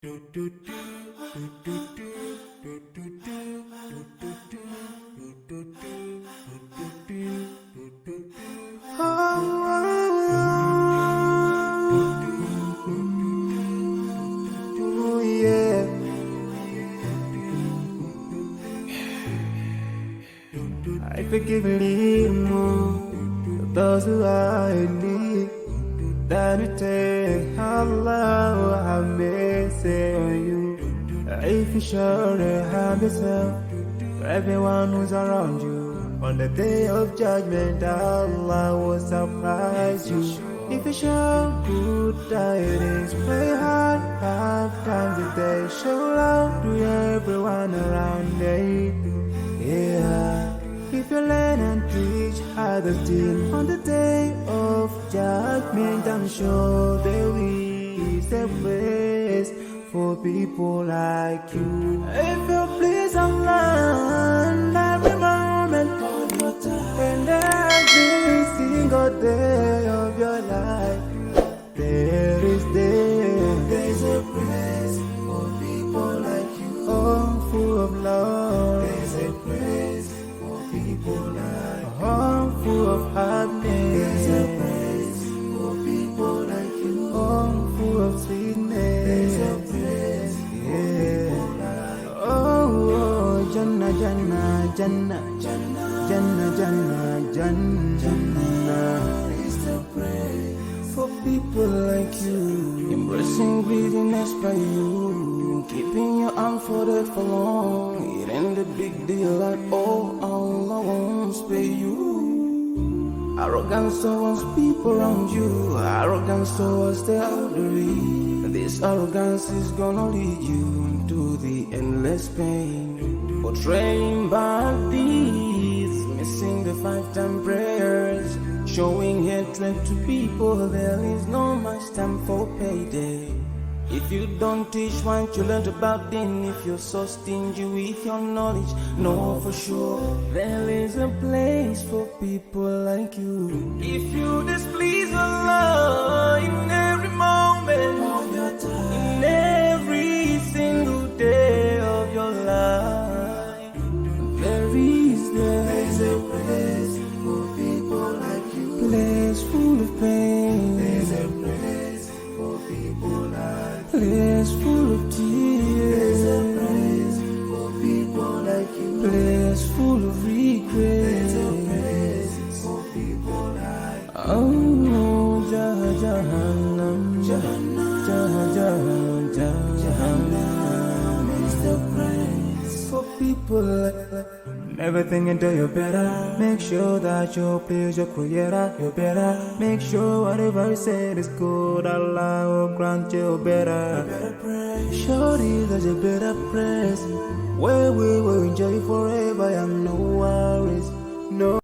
I forgive a little more those who are in need than you take Allah have mercy on you. If you surely have yourself for everyone who's around you, on the day of judgment Allah will surprise you. If you show good tidings, pray hard 5 times a day, show love to everyone around you. Yeah. If you learn and teach others still, on the day of judgment I'm sure there is a place for people like you. If you please Allah every moment of your time and every single day of your life, there's a place for people like you. Oh, full of love. There's a place people like a home full of happiness. There's a place for people like you. Home full of sweetness. There's a place for people like you. Oh, Jannah, Jannah, Jannah, Jannah, Jannah, Jannah, Jannah. It's the place for people like you. Embracing greediness by you, keeping your arm folded for long. It ain't a big deal at all. Allah won't spare you. Arrogance towards people around you, arrogance towards the elderly. This arrogance is gonna lead you to the endless pain. Portraying bad deeds, missing the 5-time prayers, showing hatred to people. There is no much time for payday. If you don't teach what you learned about them, if you're so stingy with your knowledge, know for sure there is a place for people like you. If you displease Allah in every moment of your time, in every single day of your life, there's a place for people like you. Place full of pain. There's a place for people like you. Place full of tears. There's a place for people like you. Place full of regret. There's a place for people like you. Oh, Jahannam, Jahannam, Jahannam is the place for people like you. Never think until you're better. Make sure that you please your creator. You're better. Make sure whatever you said is good. Allah will grant you better. Surely there's a better place where we will enjoy forever and no worries. No